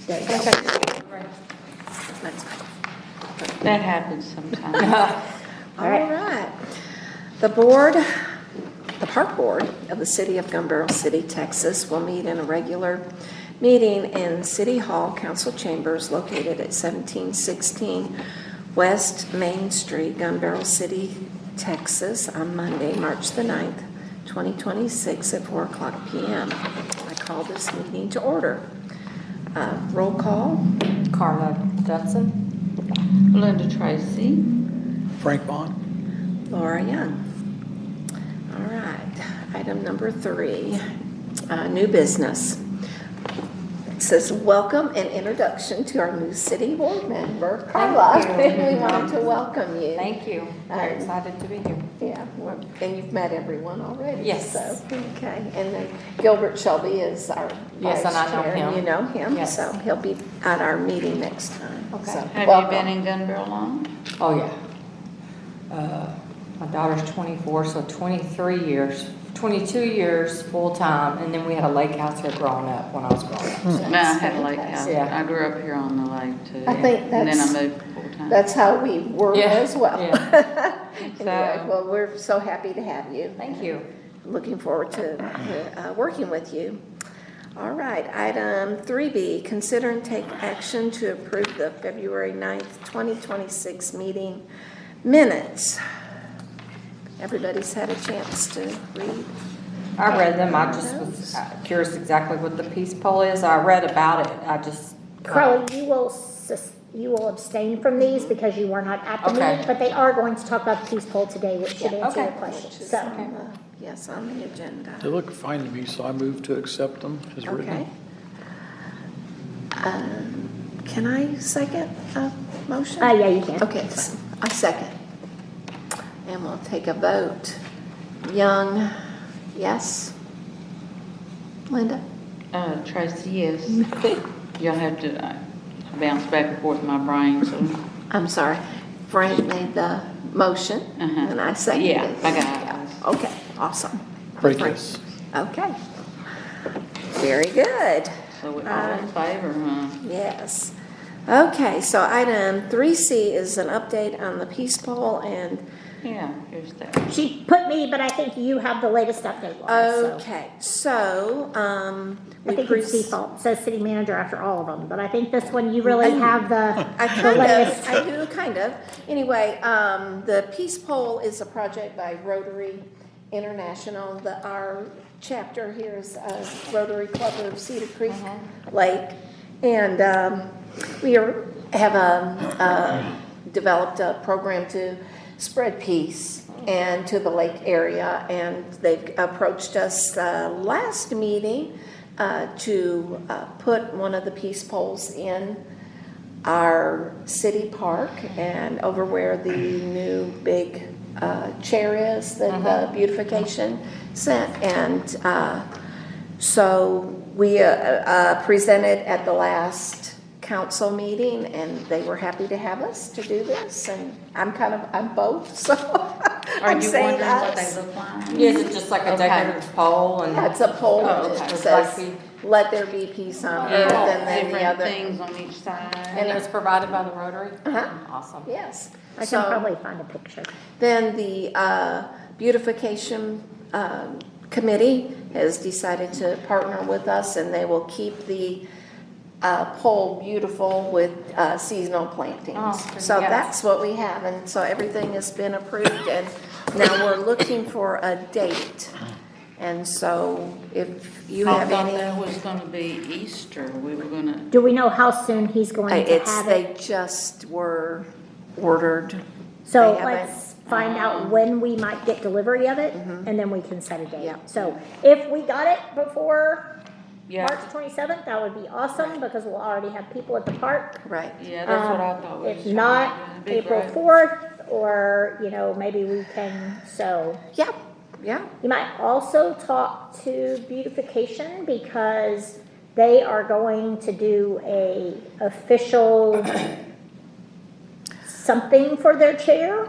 There you go. That's fine. That happens sometimes. All right. The Park Board of the City of Gun Barrel City, Texas will meet in a regular meeting in City Hall Council Chambers located at 1716 West Main Street, Gun Barrel City, Texas on Monday, March the 9th, 2026 at 4:00 p.m. I call this meeting to order. Roll call. Carla Dudson. Linda Tracy. Frank Bond. Laura Young. All right, item number 3, new business. It says, welcome and introduction to our new city board member, Carla. We wanted to welcome you. Thank you. Very excited to be here. Yeah, and you've met everyone already. Yes. So, okay, and then Gilbert Shelby is our Yes, vice and I know chair. him. You know him, Yes. so he'll be at our meeting next time. Okay. So, Have welcome. you been in Gun Barrel long? Oh, yeah. My daughter's 24, so 23 years, 22 years full-time, and then we had a lake house here growing up when I was growing up. so. No, I had a lake house. Yeah. I grew up here on the lake too. I think And then I that's- moved full time. That's how we were Yeah, as well. yeah. Anyway, So- well, we're so happy to have you. Thank you. Looking forward to working with you. All right, item 3B, consider and take action to approve the February 9th, 2026 meeting minutes. Everybody's had a chance to read. I read them. I just was curious exactly what the peace poll is. I read about it. I just. Carly, you will abstain from these because you were not at the Okay. meeting, but they are going to talk about the peace poll today, which should answer your Okay. question. Which is So, on the- Yes, on the agenda. They look fine to me, so I move to accept them as Okay. written. Can I second a motion? yeah, you can. Okay, I second. And we'll take a vote. Young, yes? Linda? Tracy, yes. You'll have to bounce back and forth in my brain, so. I'm sorry. Frank made the motion, Uh-huh. and I seconded Yeah, it. I got it. Okay, awesome. Frank, Frank. yes. Okay. Very good. So we're all in favor, huh? Yes. Okay, so item 3C is an update on the peace poll and, Yeah, here's that. She put me, but I think you have the latest update, Laura, so. okay, so, I we think it's default, it says city manager after all of them, but I think this one, you really have the latest. I do, kind of. Anyway, the Peace Pole is a project by Rotary International. Our chapter here is Rotary Club of Cedar Creek Lake. And have developed a program to spread peace and to the lake area. And they've approached us last meeting to put one of the peace poles in our city park and over where the new big chair is that the beautification sent. And so we presented at the last council meeting, and they were happy to have us to do this. And I'm both, so Are I'm you saying wondering what us. they look like? Is it just like a Okay. decorative pole and? Yeah, it's a pole Oh, that okay. says, Like "Let there be peace on earth," Yeah, and then the different other. things on each side. And it was provided by the Rotary? Uh-huh. Awesome. Yes. I can So probably find a picture. then the beautification committee has decided to partner with us, and they will keep the pole beautiful with seasonal plantings. Oh, So yes. that's what we have, and so everything has been approved, and now we're looking for a date. And so if you I have thought any, that was gonna be Easter. We were gonna, Do we know how soon he's going to have they it? just were ordered. So they haven't- let's find out when we might get delivery of it, and then we can set a date. Yeah. So if we got it before yeah, March 27th, that would be awesome, because we'll already have people at the park. Right. yeah, that's what I thought. we was If trying not, to do. It'd be April great. 4th, or, maybe we can, so. Yeah, yeah. You might also talk to beautification, because they are going to do a official something for their chair.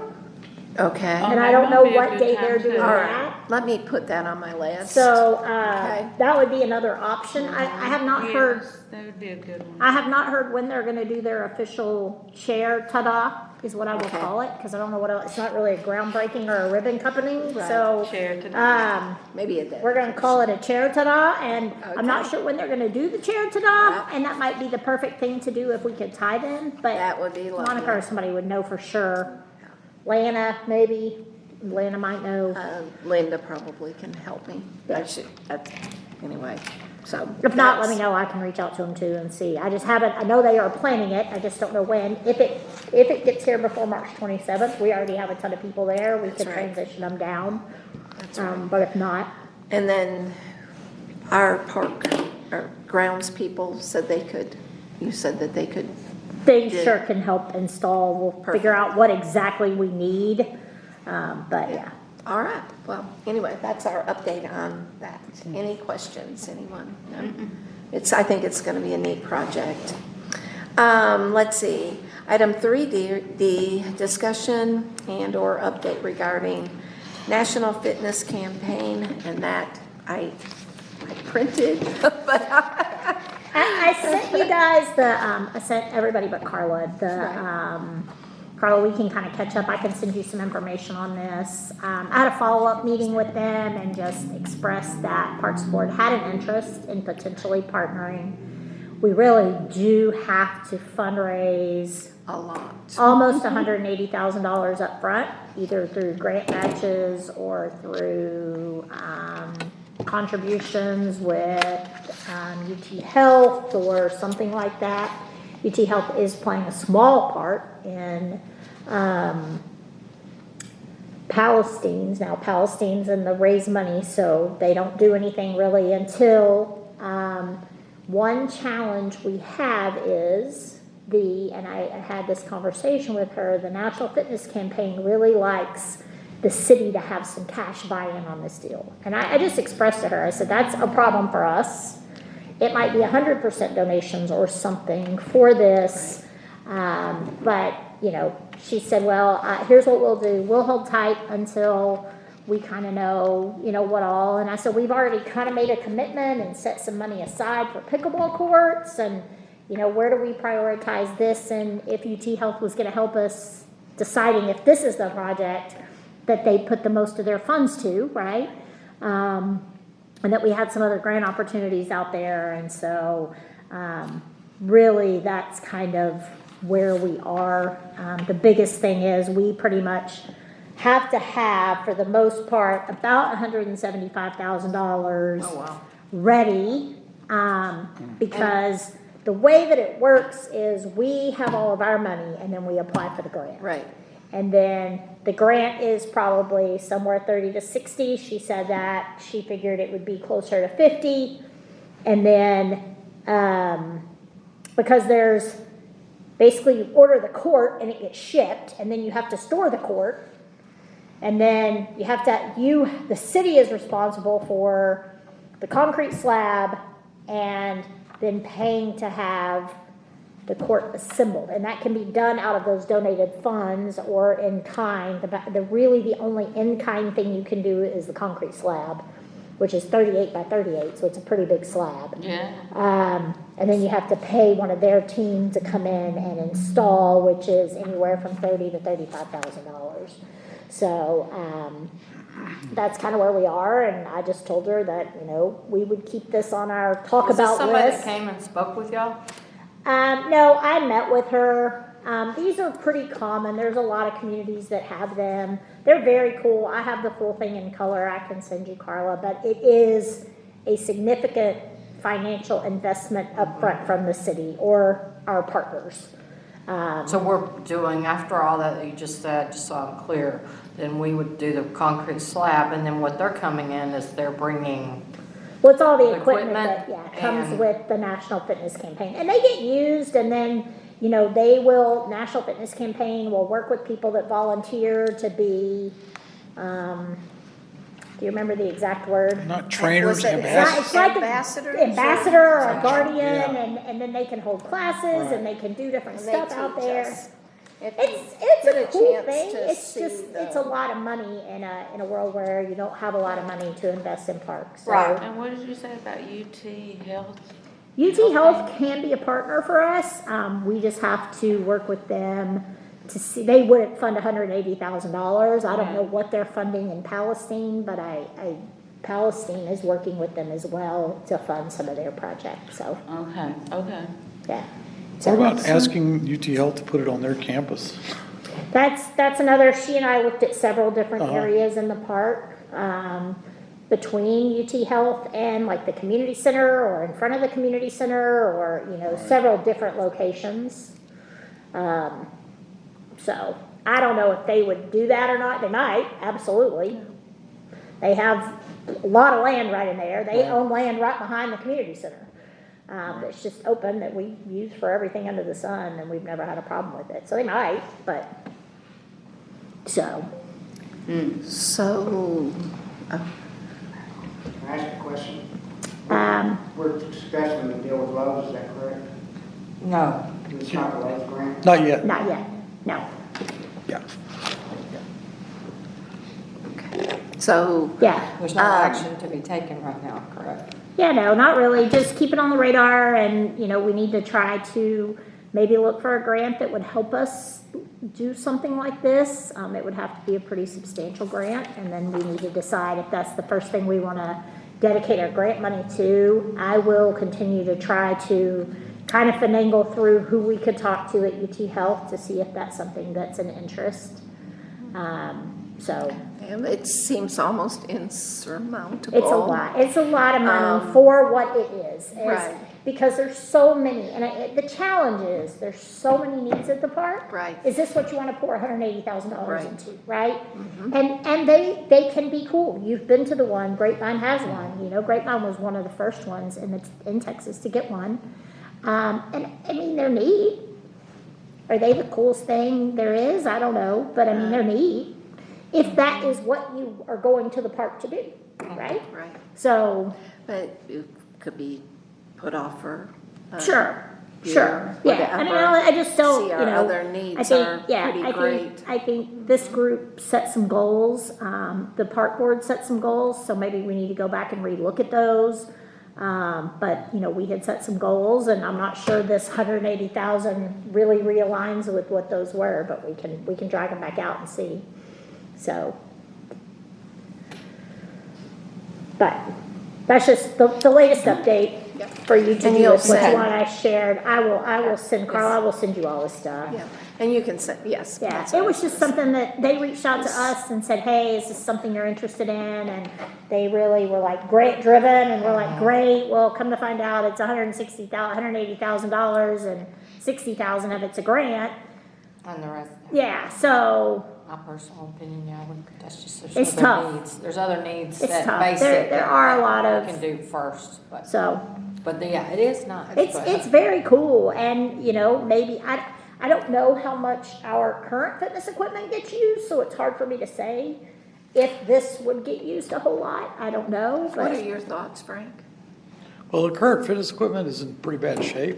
Okay. Oh, And I that don't might know be a what good day time they're too. doing All right. that. let me put that on my list. So, Okay. that would be another option. I have not heard, Yes, that would be a good one. I have not heard when they're gonna do their official chair ta-da, is what I will Okay. call it, because I don't know what else, it's not really a groundbreaking or a ribbon cutting, Right. so. Chair ta-da. Maybe it did. We're gonna call it a chair ta-da, and I'm not Okay. sure when they're gonna do the chair ta-da, Yeah. and that might be the perfect thing to do if we could tie them, but That would be lovely. Monica or somebody would know for sure. Lana, maybe, Lana might know. Linda probably can help me. I should, anyway, so. If not, let me that's- know, I can reach out to them too and see. I just haven't, I know they are planning it, I just don't know when. If it gets here before March 27th, we already have a ton of people there, we That's could right. transition them down. That's right. But if not, And then our park, our grounds people said they could, you said that they could, they Good. sure can help install, we'll figure Perfect. out what exactly we need. But yeah. all right. Well, anyway, that's our update on that. Any questions, anyone? No? I think it's gonna be a neat project. Let's see, item 3D, discussion and/or update regarding National Fitness Campaign, and that I printed, but I sent you guys I sent everybody but Carla, Carla, we can kind of catch up, I can send you some information on this. I had a follow-up meeting with them and just expressed that Parks Board had an interest in potentially partnering. We really do have to fundraise a lot. almost $180,000 up front, either through grant matches or through contributions with UT Health or something like that. UT Health is playing a small part in Palestine's. Now Palestine's in the raise money, so they don't do anything really until one challenge we have is and I had this conversation with her, the National Fitness Campaign really likes the city to have some cash buy-in on this deal. And I just expressed to her, I said, that's a problem for us. It might be 100% donations or something for this. But, she said, well, here's what we'll do. We'll hold tight until we kind of know, what all. And I said, we've already kind of made a commitment and set some money aside for pickleball courts. And, where do we prioritize this? And if UT Health was going to help us deciding if this is the project that they put the most of their funds to, right? And that we had some other grant opportunities out there. And so really that's kind of where we are. The biggest thing is we pretty much have to have, for the most part, about $175,000 Oh, wow. ready, because the way that it works is we have all of our money and then we apply for the grant. Right. And then the grant is probably somewhere 30 to 60. She said that she figured it would be closer to 50. And then, because there's basically you order the court and it gets shipped, and then you have to store the court. And then you have to, the city is responsible for the concrete slab and then paying to have the court assembled. And that can be done out of those donated funds or in kind. Really the only in-kind thing you can do is the concrete slab, which is 38 by 38, so it's a pretty big slab. Yeah. And then you have to pay one of their team to come in and install, which is anywhere from $30,000 to $35,000. So that's kind of where we are, and I just told her that, we would keep this on our talk Was this about somebody that list. came and spoke with y'all? No, I met with her. These are pretty common. There's a lot of communities that have them. They're very cool. I have the full thing in color. I can send you, Carla, but it is a significant financial investment upfront from the city or our partners. So we're doing, after all that you just said, just so I'm clear, then we would do the concrete slab, and then what they're coming in is they're bringing, Well, it's all the The equipment that, equipment comes and- with the National Fitness Campaign. And they get used, and then, National Fitness Campaign will work with people that volunteer to be, do you remember the exact word? Not trainers, Was it- ambassadors. It's like Ambassadors an ambassador or a Yeah. guardian, and then they can hold classes, and they can do different And they stuff out teach there. us. Get It's a a cool chance thing, to it's see just, the- it's a lot of money in a world where you don't have a lot of money to invest in parks, so. Right. And what did you say about UT Health? UT Health can be a partner for us, we just have to work with them to see, they wouldn't fund $180,000, I don't know what they're funding in Palestine, but Palestine is working with them as well to fund some of their projects, so, Okay, okay. yeah. What about asking UT Health to put it on their campus? That's another, she and I looked at several different Uh-huh. areas in the park, between UT Health and like the community center or in front of the community center or, several different locations. So I don't know if they would do that or not. They might, absolutely. They have a lot of land right in there. They Right. own land right behind the community center. It's just open that we use for everything under the sun and we've never had a problem with it. So they might, but, so, So, Can I ask a question? um, We're discussing the deal with Lowe's, is that correct? No, It's not the Lowe's grant? Not yet. not yet, no. Yeah. so, Yeah, there's no action to be taken right now, correct? yeah, no, not really. Just keep it on the radar and, we need to try to maybe look for a grant that would help us do something like this. It would have to be a pretty substantial grant and then we need to decide if that's the first thing we want to dedicate our grant money to. I will continue to try to kind of finagle through who we could talk to at UT Health to see if that's something that's an interest. So and it seems almost insurmountable. it's a lot of money Um, for what it is. right. Because there's so many, and the challenge is, there's so many needs at the park. Right. Is this what you wanna pour $180,000 Right. into, right? And they can be cool. You've been to the one, Grapevine has one, Grapevine was one of the first ones in Texas to get one. And I mean, they're neat. Are they the coolest thing there is? I don't know, but I mean, they're neat. If that is what you are going to the park to do, right? Right, So, but it could be put off for. sure, year, yeah. I mean, whatever. I just don't, See, our other needs I think, are yeah, pretty I great. think, I think this group set some goals. The park board set some goals, so maybe we need to go back and relook at those. But, we had set some goals and I'm not sure this 180,000 really realigns with what those were, but we can drag them back out and see. So. But that's just the latest update for you to And do you'll with what send- I shared. I will send, Carl, I will send you all this stuff. Yeah, and you can say, yes. Yeah, that's it what was I just something that they reached out to us and said, hey, is this something you're interested in? And they really were like grant driven and we're like, great, well, come to find out it's $180,000 and 60,000 of it's a grant. And the rest, Yeah, so my personal opinion, yeah, that's just, It's there's tough. other needs. There's other needs It's that tough. basic. There are a lot that of- we can do first, but yeah, it is nice. it's but- very cool and, maybe, I don't know how much our current fitness equipment gets used, so it's hard for me to say if this would get used a whole lot. I don't know, What are but your thoughts, Frank? Well, the current fitness equipment is in pretty bad shape.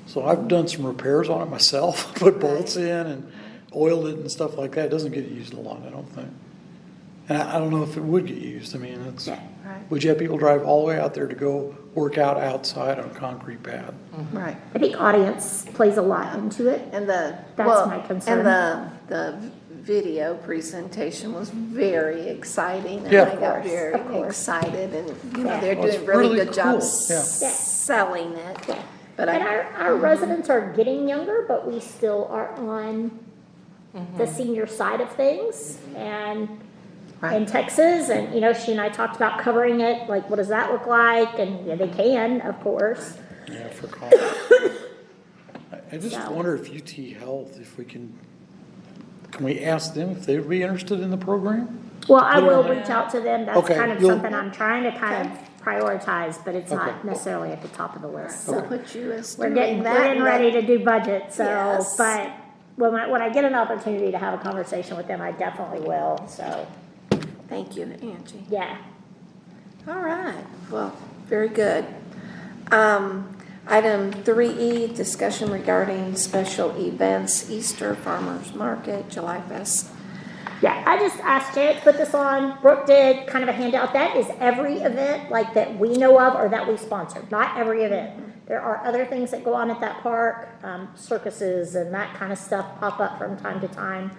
So I've done some repairs on it myself, put bolts in and oiled it and stuff like that. It doesn't get used a lot, I don't think. And I don't know if it would get used. I mean, it's, Yeah. Right. would you have people drive all the way out there to go work out outside on a concrete pad? Right. I think audience plays a lot into it. And the, That's well, my concern. and the video presentation was very exciting. Yeah. And I Of got course, very of course. excited and, Yeah. they're Well, it's doing really really good job cool. Yeah. selling it. Yeah. But And I, our residents are getting younger, but we still are on the senior side of things. And in right, Texas, and, she and I talked about covering it, like, what does that look like? And, yeah, they can, of course. Yeah, for college. I just So. wonder if UT Health, if we can we ask them if they would be interested in the program? Well, I will reach out to them. That's Okay, kind of you'll- something I'm trying to kind of prioritize, but it's not Okay. necessarily at the top of the list. we'll So put you as we're doing getting, that. we're getting and ready then- to do budget, so, Yes. but when I get an opportunity to have a conversation with them, I definitely will, so, Thank you, Angie. yeah. All right, well, very good. Item 3E, discussion regarding special events, Easter Farmers Market, July Fest. Yeah, I just asked Janet to put this on. Brooke did kind of a handout. That is every event like that we know of or that we sponsored, not every event. There are other things that go on at that park, circuses and that kind of stuff pop up from time to time.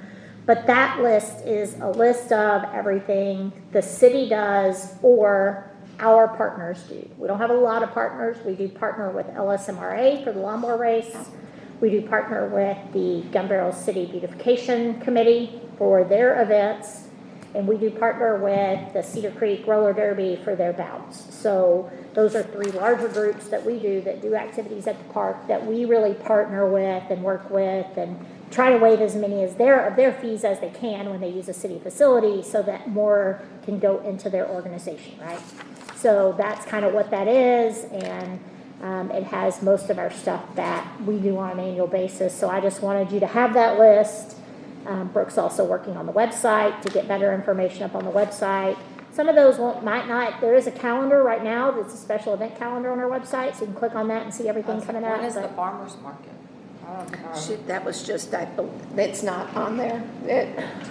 But that list is a list of everything the city does or our partners do. We don't have a lot of partners. We do partner with LSMRA for the lawnmower race. We do partner with the Gun Barrel City Beautification Committee for their events. And we do partner with the Cedar Creek Roller Derby for their bouts. So those are 3 larger groups that we do that do activities at the park that we really partner with and work with and try to waive as many of their fees as they can when they use a city facility so that more can go into their organization, right? So that's kind of what that is, and it has most of our stuff that we do on an annual basis. So I just wanted you to have that list. Brooke's also working on the website to get better information up on the website. Some of those might not, there is a calendar right now that's a special event calendar on our website, so you can click on that and see everything coming out. When is the but- farmer's market? I don't know. Shoot, that was just, it's not on there.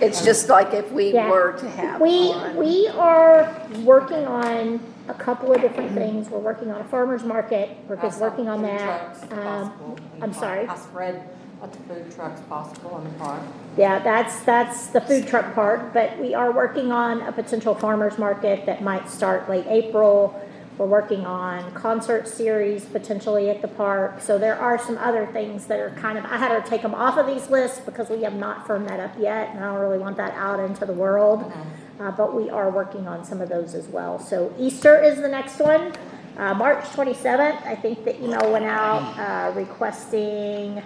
It's just like if we Yeah. were to have We one. are working on a couple of different things. We're working on a farmer's market. Brooke is I saw working on food that. trucks possible in the I'm park. sorry. I read what the food trucks possible in the park. Yeah, that's the food truck part, but we are working on a potential farmer's market that might start late April. We're working on concert series potentially at the park. So there are some other things that are kind of, I had her take them off of these lists because we have not firmed that up yet, and I don't really want that out into the world. But we are working on some of those as well. So Easter is the next one. March 27th, I think the email went out requesting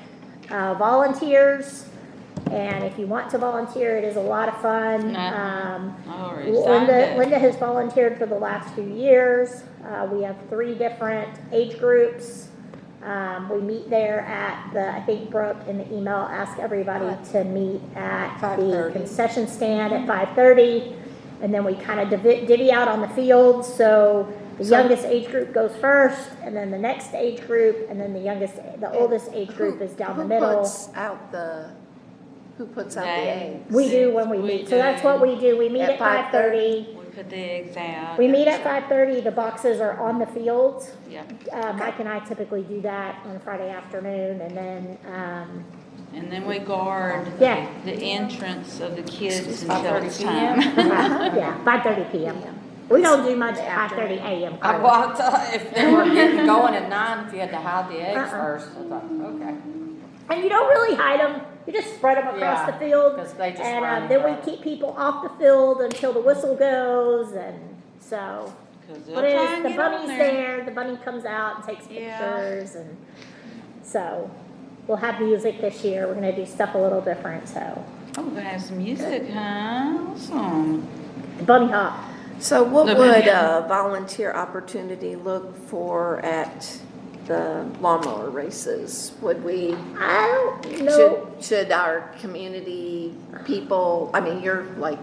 volunteers. And if you want to volunteer, it is a lot of fun. I already signed it. Linda has volunteered for the last few years. We have 3 different age groups. We meet there at I think Brooke in the email asked everybody to meet at the 5:30. concession stand at 5:30. And then we kind of divvy out on the field. So the youngest age group goes first, and then the next age group, and then the oldest age group is down the middle. Who puts out the They- eggs? We do when we meet. So that's what we do. We meet At at 5:30. We put the eggs out. We meet at 5:30, the boxes are on the fields. Yeah, Mike and I typically do that on a Friday afternoon, and then, and then we guard Yeah. the entrance of the kids until 5:30 it's p.m. time. yeah, 5:30 PM. We don't do much at 5:30 AM. I bought, if they were getting going at 9, if you had to hide the eggs first, I thought, okay. And you don't really hide them, you just spread them across Yeah, the field. 'cause they just And run then we around. keep people off the field until the whistle goes, and so. 'Cause they'll But try it is, and the get on bunny's there, the bunny comes out and takes Yeah. pictures, and so we'll have music this year. We're gonna do stuff a little different, so. Oh, we're gonna have some music, huh? Awesome. Bunny hop. So what The- would a volunteer opportunity look for at the lawnmower races? Would we, I don't know, should our community people, I mean, you're like,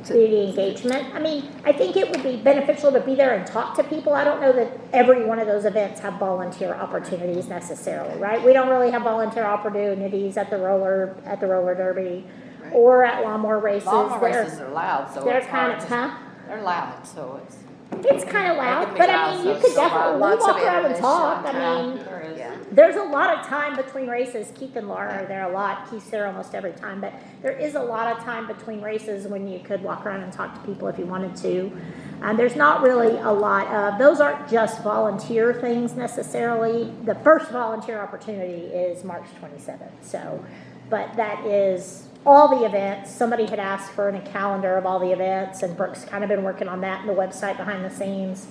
community engagement. I mean, I think it would be beneficial to be there and talk to people. I don't know that every one of those events have volunteer opportunities necessarily, right? We don't really have volunteer opportunities at the roller derby or at lawnmower races. Lawnmower They're- races are loud, so They're it's kind hard of, to, huh? they're loud, so it's. It's kind of loud, can be but loud, I mean, so you it's could still definitely, we lots of walk around and animation. talk. I Yeah, mean, there is. yeah. there's a lot of time between races. Keith and Laura are there a lot. Keith's there almost every time, but there is a lot of time between races when you could walk around and talk to people if you wanted to. There's not really a lot of, those aren't just volunteer things necessarily. The first volunteer opportunity is March 27th, so, but that is all the events. Somebody had asked for a calendar of all the events, and Brooke's kind of been working on that in the website behind the scenes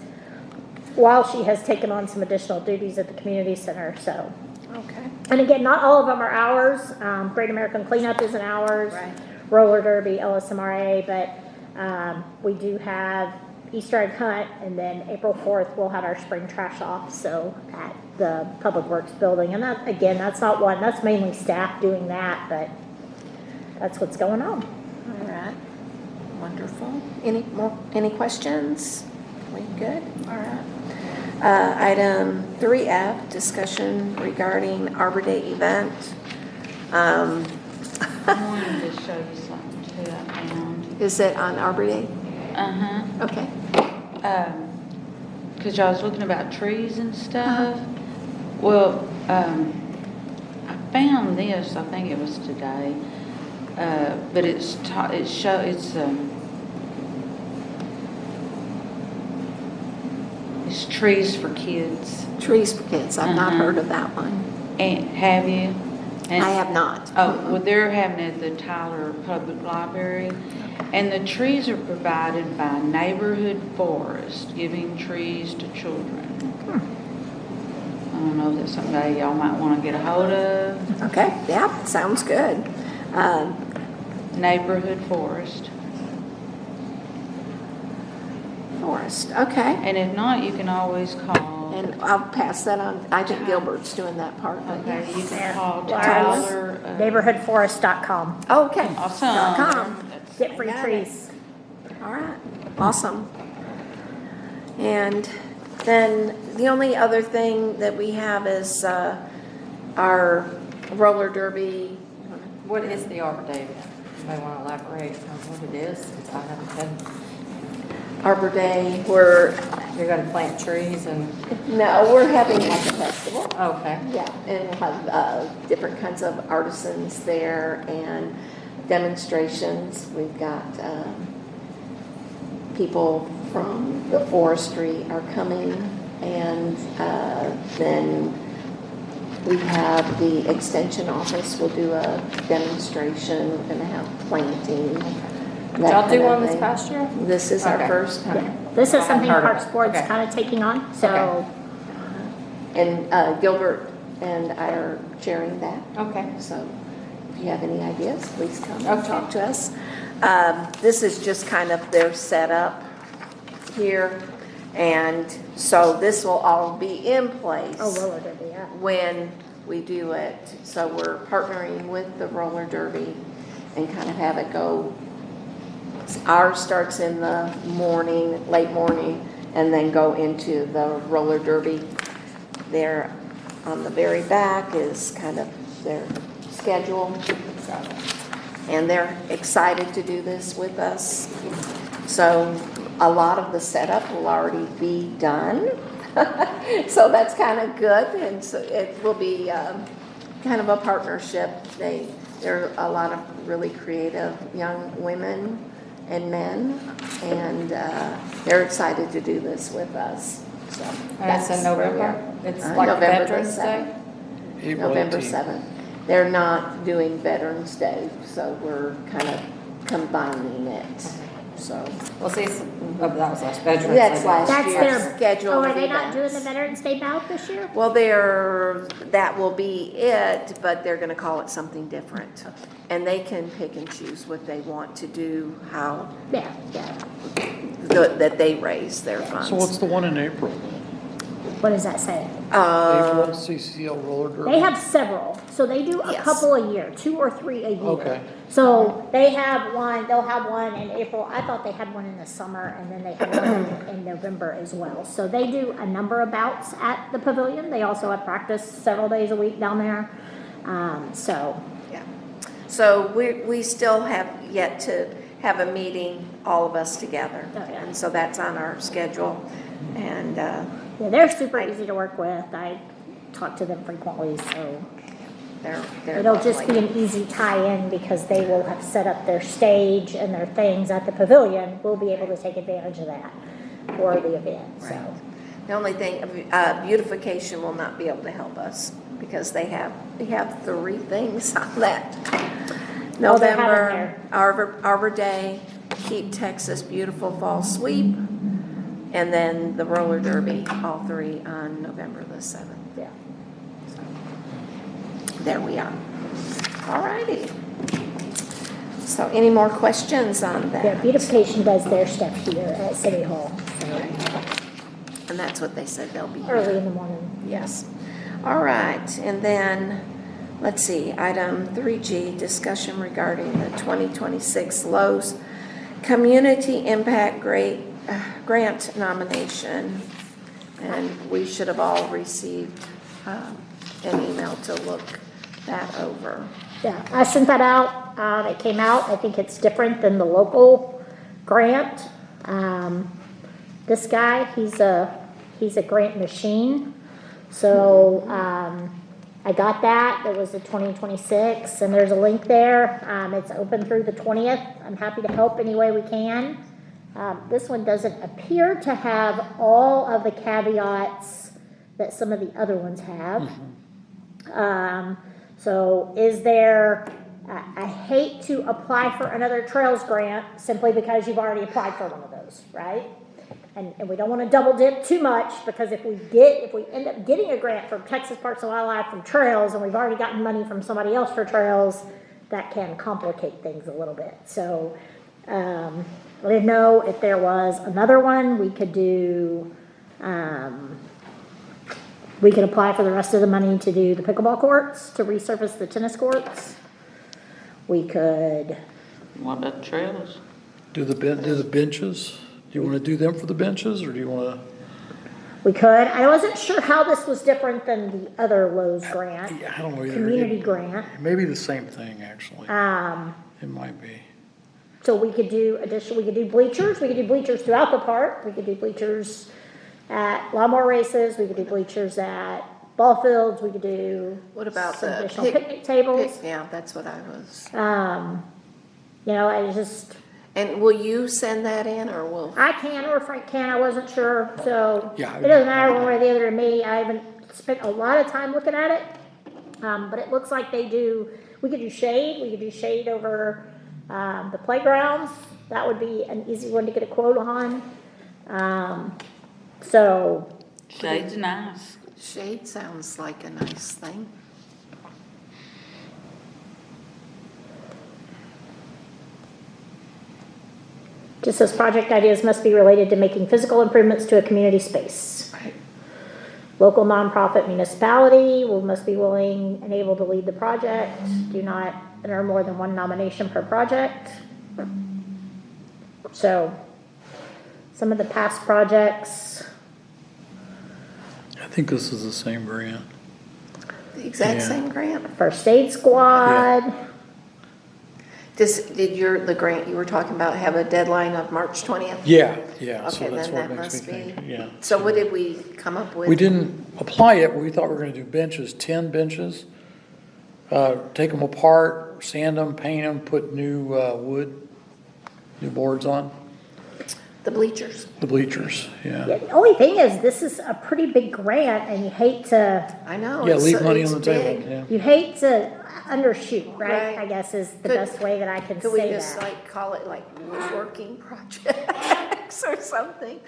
while she has taken on some additional duties at the community center, so. okay. And again, not all of them are ours. Great American Cleanup isn't ours. Right. Roller Derby, LSMRA, but we do have Easter egg hunt, and then April 4th, we'll have our spring trash off, so at the Public Works building. And that, again, that's not one, that's mainly staff doing that, but that's what's going on. All right, wonderful. Any questions? We good? All right. Item 3F, discussion regarding Arbor Day event. I wanted to show you something too I found. Is it on Arbor Day? Uh-huh. Okay. Because I was looking about trees and stuff. Well, I found this, I think it was today, but it's trees for kids. Trees for Kids, I've not Uh-huh. heard of that one. And have you? And- I have not. Oh, well, they're having it at the Tyler Public Library. And the trees are provided by Neighborhood Forest, giving trees to children. I don't know if that's somebody y'all might want to get a hold of. Okay, yeah, sounds good. Neighborhood Forest. Forest, okay. And if not, you can always call. And I'll pass that on. I think Gilbert's doing that part. but Okay, you yes. can call Wireless. Tyler. Neighborhoodforest.com. Okay. Awesome. .com. Get free Got it. trees. All right, awesome. And then the only other thing that we have is our roller derby. What is the Arbor Day event? You may want to elaborate on what it is, since I haven't been. Arbor Day, we're, You're gonna plant trees and, no, we're having like a festival. okay. Yeah, and we'll have different kinds of artisans there and demonstrations. We've got people from the forestry are coming, and then we have the extension office will do a demonstration. We're going to have planting. Did y'all do one this past year? This is our Okay. first time. Yeah, this I is hadn't something heard of Parks it. Board's Okay. kind of taking on, so And Gilbert and I are chairing that. Okay. So if you have any ideas, please come and Okay. talk to us. This is just kind of their setup here. And so this will all be in place oh, roller derby, yeah. when we do it. So we're partnering with the roller derby and kind of have it go. Ours starts in the morning, late morning, and then go into the roller derby. There on the very back is kind of their schedule. And they're excited to do this with us. So a lot of the setup will already be done. So that's kind of good. And so it will be kind of a partnership. There are a lot of really creative young women and men, and they're excited to do this with us. So And it's in that's where we November? are. It's like November the Veterans Day? 7th. April November 18th. 7th. They're not doing Veterans Day, so we're kind of combining it, so. Well, see, that was last Veterans Day. That's last That's year's their, schedule oh, are of they not doing the events. Veterans Day bout this year? Well, that will be it, but they're gonna call it something different. And they can pick and choose what they want to do, how, Yeah. that they raise their funds. So what's the one in April? What does that say? April CCL roller derby? They have several, so they do a Yes. couple a year, 2 or 3 a year. Okay. So they'll have one in April, I thought they had one in the summer, and then they had one in November as well. So they do a number of bouts at the pavilion, they also have practice several days a week down there. So, Yeah. So we still have yet to have a meeting, all of us together. Oh, yeah. And so that's on our schedule. And, yeah, they're super easy to work with, I talk to them frequently, so. they're It'll just be lovely. an easy tie-in because they will have set up their stage and their things at the pavilion. We'll be able to take advantage of that for the event, so. Right. The only thing, beautification will not be able to help us because they have 3 things on that. Oh, they're having November, Arbor Day, Keep Texas Beautiful Fall Sweep, and then the roller derby, all 3 on November the 7th. Yeah. There we are. All righty. So any more questions on Yeah, that? beautification does their stuff here at City Hall, so And that's what they said they'll be here. early in the morning. Yes. All right, and then, let's see, item 3G, discussion regarding the 2026 Lowe's Community Impact Grant nomination. And we should have all received an email to look that over. Yeah, I sent that out, it came out, I think it's different than the local grant. This guy, he's a grant machine, so, I got that, it was the 2026, and there's a link there, it's open through the 20th, I'm happy to help any way we can. This one doesn't appear to have all of the caveats that some of the other ones have. So is there, I hate to apply for another trails grant simply because you've already applied for one of those, right? And we don't want to double dip too much, because if we end up getting a grant from Texas Parks and Wildlife from trails, and we've already gotten money from somebody else for trails, that can complicate things a little bit. So, I didn't know if there was another one we could do. We could apply for the rest of the money to do the pickleball courts, to resurface the tennis courts. We could, What about trails? Do the benches? Do you want to do them for the benches, or do you want I wasn't sure how this was different than the other Lowe's grant, to, I don't know either. community grant. It may be the same thing, actually. It might be. So we could do bleachers, we could do bleachers throughout the park, we could do bleachers at lawnmower races, we could do bleachers at ball fields, we could do What about some the additional picnic tables. Yeah, that's what I was. I just, And will you send that in, or will? I can, or Frank can, I wasn't sure, so. Yeah. It doesn't matter one way or the other to me, I haven't spent a lot of time looking at it. But it looks like we could do shade over, the playgrounds, that would be an easy one to get a quote on. So, Shade's nice. Shade sounds like a nice thing. just says project ideas must be related to making physical improvements to a community space. Right. Local nonprofit municipality must be willing and able to lead the project. Do not enter more than one nomination per project. So, some of the past projects, I think this is the same grant. The exact Yeah. same grant? first aid squad, Did the grant you were talking about have a deadline of March 20th? Yeah, so Okay, that's then what that makes me must be. think, yeah. So what did we come up with? We didn't apply it, but we thought we were gonna do benches, 10 benches. Take them apart, sand them, paint them, put new wood, new boards on, The bleachers. the bleachers, Yeah, yeah. the only thing is, this is a pretty big grant, and you hate to, I know. Yeah, leave it's money on the big. table, yeah. you hate to undershoot, right? Right. I guess is the Could- best way that I can Could we say just that. like call it like woodworking projects or something?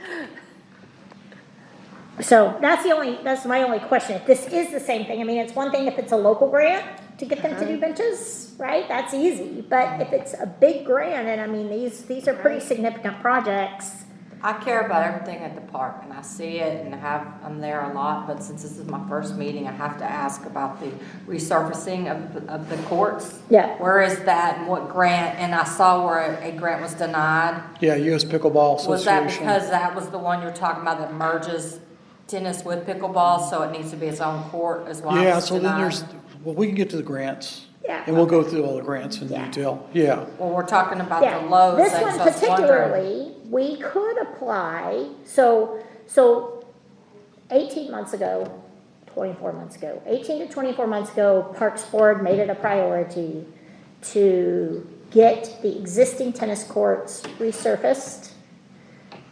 So that's my only question. If this is the same thing, I mean, it's one thing if it's a local grant to get them to do benches, right? That's easy. But if it's a big grant, and I mean, these are pretty significant projects. I care about everything at the park, and I see it, and I'm there a lot, but since this is my first meeting, I have to ask about the resurfacing of the courts. Yeah. Where is that, and what grant, and I saw where a grant was denied. Yeah, US Pickleball Was that Association. because that was the one you're talking about that merges tennis with pickleball, so it needs to be its own court as well? Yeah, so then well, we can get to the grants. Yeah. And we'll go through all the grants in Yeah. detail, yeah. Well, we're talking about Yeah, the Lowe's this thing, one so I was wondering. particularly, we could apply, so 18 months ago, 24 months ago, 18 to 24 months ago, Parks Board made it a priority to get the existing tennis courts resurfaced,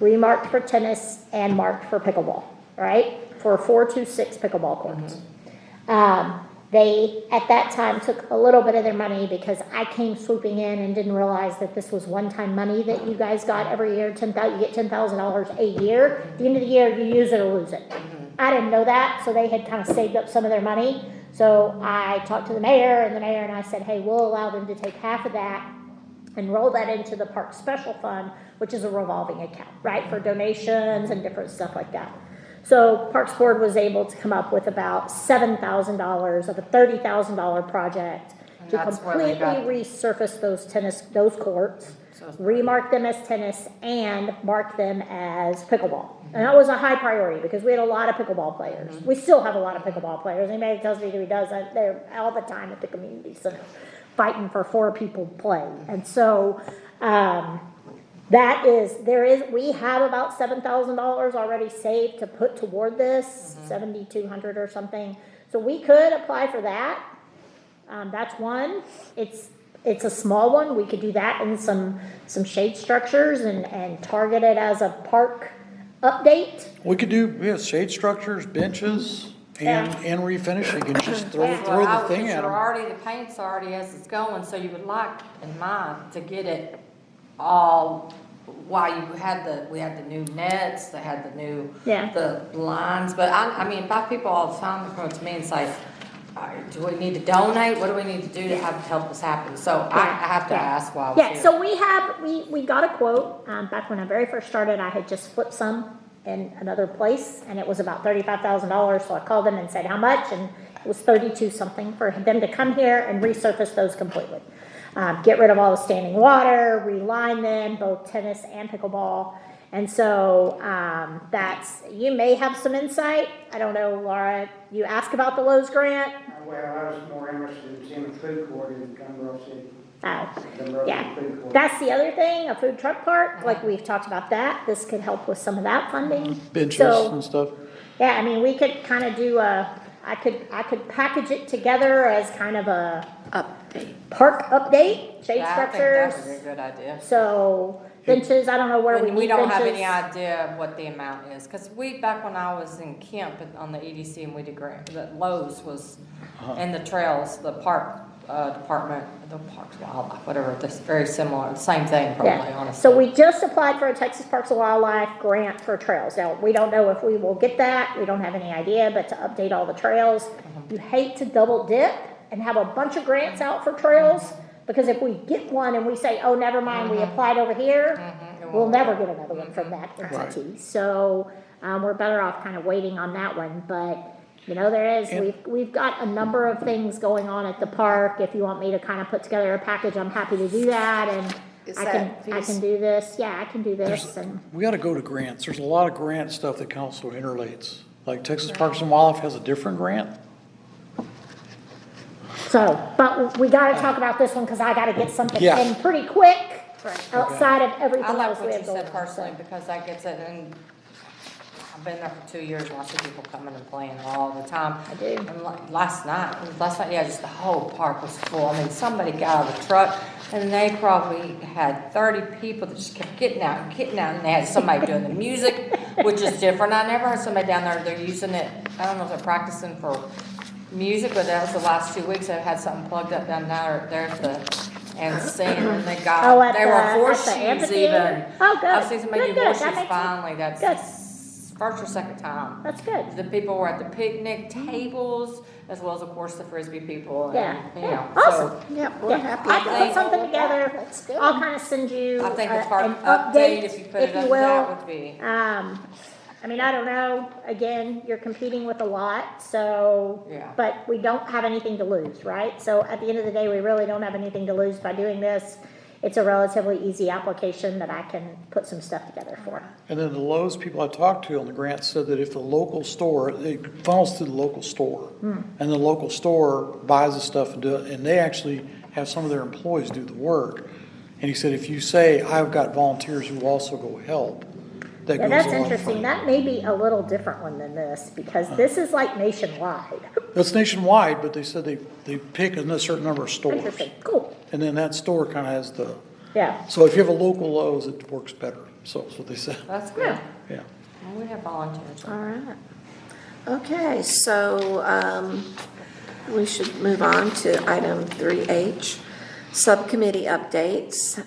remarked for tennis, and marked for pickleball, right? For 426 pickleball courts. They, at that time, took a little bit of their money because I came swooping in and didn't realize that this was one-time money that you guys got every year, you get $10,000 a year. At the end of the year, you use it or lose it. I didn't know that, so they had kind of saved up some of their money. So I talked to the mayor and I said, hey, we'll allow them to take half of that and roll that into the park special fund, which is a revolving account, right, for donations and different stuff like that. So Parks Board was able to come up with about $7,000 of a $30,000 project And to that's where they completely got- resurface those courts. So it's- remark them as tennis and mark them as pickleball. And that was a high priority because we had a lot of pickleball players. We still have a lot of pickleball players. Anybody that tells me who doesn't, they're all the time at the community center fighting for 4 people to play. And so, we have about $7,000 already saved to put toward this, 7,200 or something. So we could apply for that. That's one. It's a small one. We could do that in some shade structures and target it as a park update. We could do, yeah, shade structures, benches, and refinish. You can just throw Well, the thing at them. the paint's already as it's going, so you would like, in mind, to get it all, while we had the new nets, they had the new, Yeah. the lines, but I mean, about people all the time that come to me and say, do we need to donate? What do we need to do to help this happen? So I have to ask while I was Yeah, here. so we got a quote, back when I very first started, I had just flipped some in another place, and it was about $35,000, so I called them and said, how much? And it was 32 something for them to come here and resurface those completely. Get rid of all the standing water, reline them, both tennis and pickleball. And so, you may have some insight. I don't know, Laura, you asked about the Lowe's grant? Well, I was more interested in seeing a food court in Gumbel City. Oh, Gumbel yeah. Food Court. That's the other thing, a food truck park, like we've talked about that. This could help with some of that funding. Benches So, and stuff. yeah, I mean, we could kind of do I could package it together as kind of a Update. park update, shade Yeah, I think structures. that would be a good idea. So benches, I don't know where we And we need don't have benches. any idea of what the amount is, because back when I was in Kemp on the EDC and we did grant, the Lowe's was, and the trails, the park, department, the Parks Wildlife, whatever, this very similar, same thing probably, Yeah, honestly. so we just applied for a Texas Parks and Wildlife grant for trails. Now, we don't know if we will get that, we don't have any idea, but to update all the trails. You hate to double dip and have a bunch of grants out for trails, because if we get one and we say, oh, never mind, we applied over here, we'll never get another one from that entity. So, we're better off kind of waiting on that one, but, we've got a number of things going on at the park. If you want me to kind of put together a package, I'm happy to do that, and Is I that can do this, yeah, I can do this, and, We gotta go to grants. There's a lot of grant stuff that council interlates. Like Texas Parks and Wildlife has a different grant. so, but we gotta talk about this one, cause I gotta get something Yeah. in pretty quick, outside of I everything like else we what you have going said on, personally, so. because that gets it, and I've been there for 2 years, and I see people coming and playing all the time. I do. And like last night, yeah, just the whole park was full. I mean, somebody got out of the truck, and they probably had 30 people that just kept getting out, and they had somebody doing the music, which is different. I never heard somebody down there, they're using it, I don't know if they're practicing for music, but that was the last 2 weeks, they've had something plugged up down there and singing, and they Oh, at they the- were at the horseshoes amphitheater? even. Oh, good. I've seen somebody Good, do good. That horseshoes makes finally, Good. that's first or second time. That's good. The people were at the picnic tables, as well as, of course, the Frisbee people, Yeah, and, yeah, so. awesome. Yep, we're happy. I about can put it. something together, That's good. I'll kind of send you I think the an park update, update, if you put if it you under that, will. would be. I mean, I don't know, again, you're competing with a lot, so, Yeah. but we don't have anything to lose, right? So at the end of the day, we really don't have anything to lose by doing this. It's a relatively easy application that I can put some stuff together for. And then the Lowe's people I talked to on the grant said that if the local store, it funnels through the local store. And the local store buys the stuff and do it, and they actually have some of their employees do the work. And he said, if you say, I've got volunteers who also go help, that Yeah, goes that's along interesting, fine. that may be a little different one than this, because this is like nationwide. That's nationwide, but they said they pick a certain number of stores. Interesting, cool, And then that store kind of has the, yeah. so if you have a local Lowe's, it works better. So that's what they said. That's good. Yeah. Well, we have volunteers. All right. Okay, so we should move on to item 3H, subcommittee updates.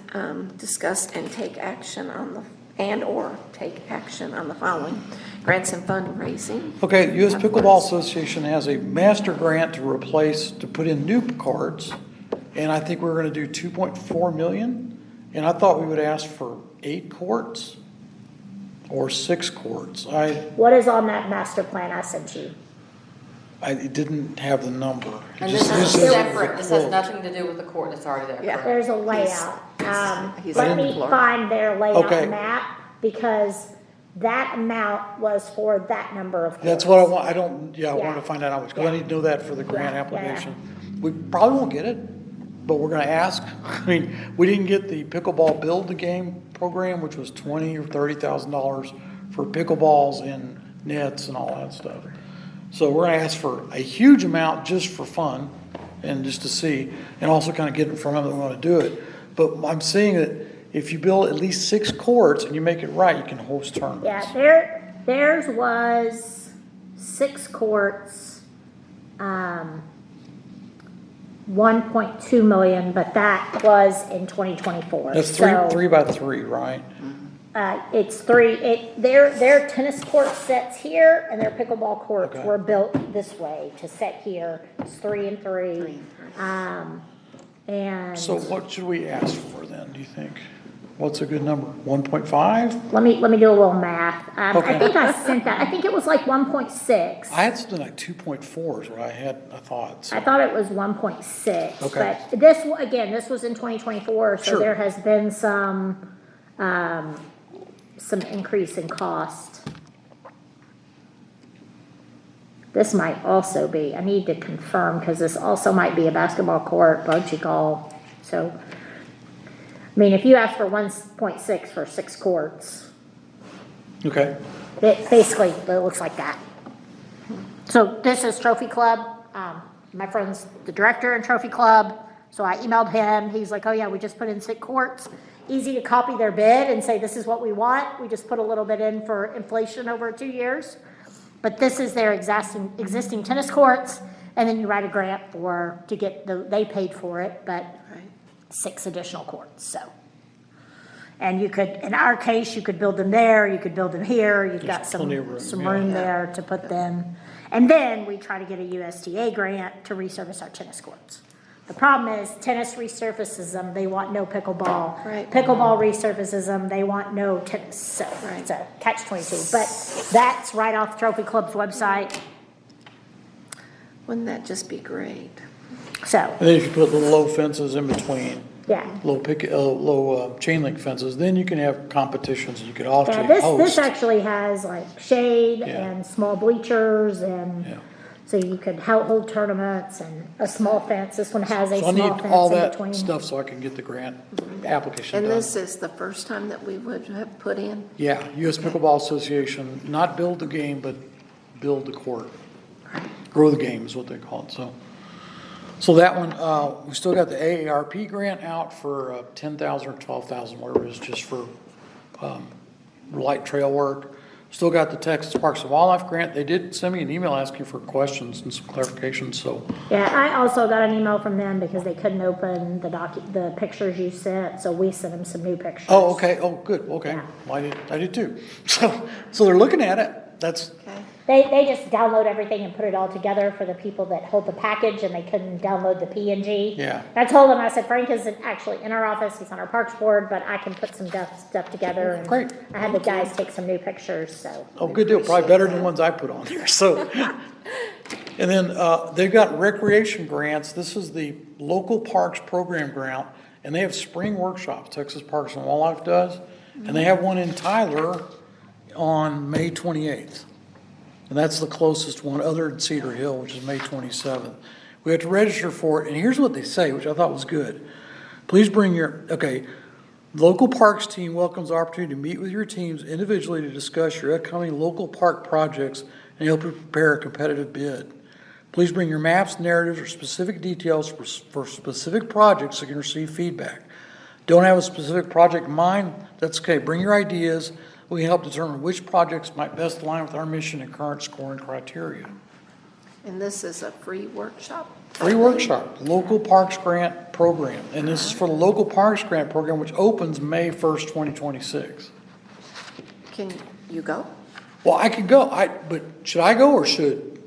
Discuss and take action on the, and/or take action on the following: grants and fundraising. Okay, U.S. Pickleball Association has a master grant to put in new courts, and I think we're gonna do 2.4 million. And I thought we would ask for 8 courts or 6 courts. What is on that master plan I sent you? It didn't have the number. It And just- this it is says separate, this has quote. nothing to do with the court that's already there, Yeah. correct? There's a layout. He's Let in me Florida. find their layout Okay. map, because that amount was for that number of courts. That's what I want, I don't, yeah, I wanted Yeah. to find out how much, because I Yeah. need to know that for the grant Yeah, yeah, yeah. application. We probably won't get it, but we're gonna ask. I mean, we didn't get the pickleball build the game program, which was $20,000 or $30,000 for pickleballs and nets and all that stuff. So we're gonna ask for a huge amount just for fun and just to see, and also kind of get in front of them, we wanna do it. But I'm seeing that if you build at least 6 courts and you make it right, you can host tournaments. Yeah, theirs was 6 courts, 1.2 million, but that was in 2024. That's So, 3 by 3, right? It's 3, their tennis court sets here, and their pickleball courts Okay. were built this way to set here. It's 3 and 3. And So what should we ask for then, do you think? What's a good number? 1.5? let me do a little math. I Okay. think I sent that. I think it was like 1.6. I had something like 2.4 is what I thought. So. I thought it was 1.6. Okay. But this, again, this was in 2024, so Sure. there has been some increase in cost. This might also be, I need to confirm, because this also might be a basketball court, bocce ball. So, I mean, if you ask for 1.6 for 6 courts, Okay, it basically, it looks like that. So this is Trophy Club. My friend's the director in Trophy Club. So I emailed him. He's like, oh yeah, we just put in 6 courts. Easy to copy their bid and say, this is what we want. We just put a little bit in for inflation over 2 years. But this is their existing tennis courts. And then you write a grant to get they paid for it, but 6 additional courts, so. And you could, in our case, you could build them there, you could build them here, you've got plenty of room, some yeah. room there to put them. And then we try to get a USDA grant to resurface our tennis courts. The problem is tennis resurfaces them, they want no pickleball. Right. Pickleball resurfaces them, they want no tennis, so it's a catch-22. But that's right off Trophy Club's website, Wouldn't that just be great? so, and then if you put little low fences in between, yeah. low chain link fences, then you can have competitions, you could Yeah, actually this host. actually has like shade Yeah. and small bleachers, and Yeah. so you could hold tournaments, and a small fence. This one has a So I small need all fence in that between. stuff so I can get the grant application And done. this is the first time that we would have put in? Yeah, US Pickleball Association, not build the game, but build the court. Grow the game is what they call it, so. So that one, we still got the AARP grant out for 10,000 or 12,000, whatever it is, just for light trail work. Still got the Texas Parks and Wildlife grant. They did send me an email asking for questions and some clarifications, so. Yeah, I also got an email from them because they couldn't open the pictures you sent, so we sent them some new pictures. Oh, okay, oh, good, okay. Well, I did too. So they're looking at it. That's, Okay. They just download everything and put it all together for the people that hold the package, and they couldn't download the PNG. Yeah. I told them, I said, Frank isn't actually in our office, he's on our parks board, but I can put some stuff together. And Great. I had the guys take some new pictures, so. oh, good deal, probably better than the ones I put on there, so. And then, they've got recreation grants. This is the local parks program grant, and they have spring workshops, Texas Parks and Wildlife does. And they have one in Tyler on May 28th. And that's the closest one, other than Cedar Hill, which is May 27th. We have to register for it, and here's what they say, which I thought was good. Please bring local parks team welcomes the opportunity to meet with your teams individually to discuss your upcoming local park projects and help you prepare a competitive bid. Please bring your maps, narratives, or specific details for specific projects so you can receive feedback. Don't have a specific project in mind? That's okay. Bring your ideas. We can help determine which projects might best align with our mission and current scoring criteria. And this is a free workshop? Free workshop, local parks grant program. And this is for the local parks grant program, which opens May 1st, 2026. Can you go? Well, I could go, but should I go or should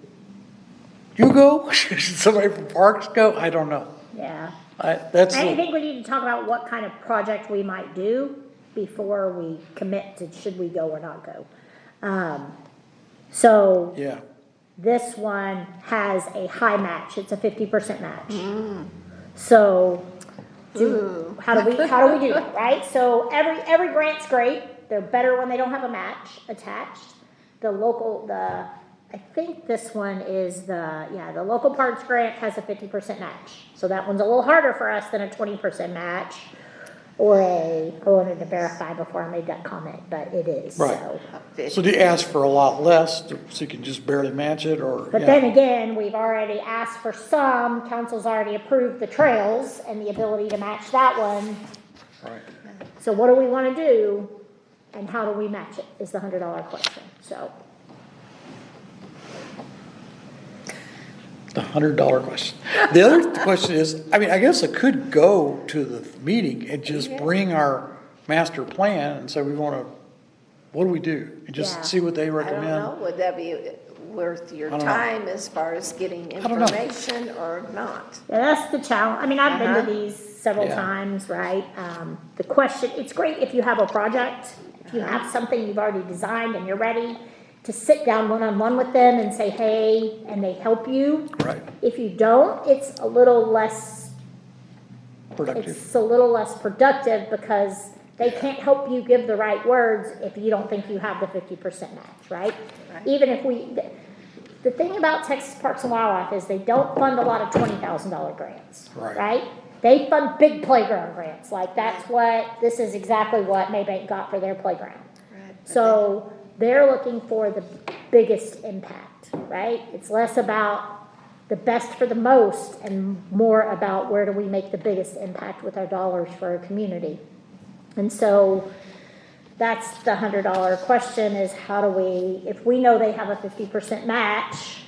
you go? Should somebody from parks go? I don't know. Yeah. I think we need to talk about what kind of project we might do before we commit to should we go or not go. So yeah. this one has a high match. It's a 50% match. So How do we do that, right? So every grant's great. They're better when they don't have a match attached. I think this one is the local parks grant has a 50% match. So that one's a little harder for us than a 20% match. I wanted to verify before I made that comment, but it is, Right. so. So do you ask for a lot less, so you can just barely match it, or? But yeah. then again, we've already asked for some, council's already approved the trails and the ability to match that one. Right. So what do we wanna do, and how do we match it, is the $100 question, so. The $100 question. The other question is, I mean, I guess I could go to the meeting and just bring our master plan and say, what do we do? And Yeah. just see what they I don't recommend. know, would that be worth your I don't know. time as far as getting don't know. information or not? Yeah, that's the challenge. I mean, I've been to these several Yeah. times, right? The question, it's great if you have a project, if you have something you've already designed and you're ready to sit down one-on-one with them and say, hey, and they help you. Right, If you don't, it's a little less productive. productive because they can't help you give the right words if you don't think you have the 50% match, right? Right. Even if the thing about Texas Parks and Wildlife is they don't fund a lot of $20,000 grants, Right. right? They fund big playground grants, like this is exactly what Maybank got for their playground. Right. So they're looking for the biggest impact, right? It's less about the best for the most and more about where do we make the biggest impact with our dollars for our community. And so that's the $100 question is how do we, if we know they have a 50% match,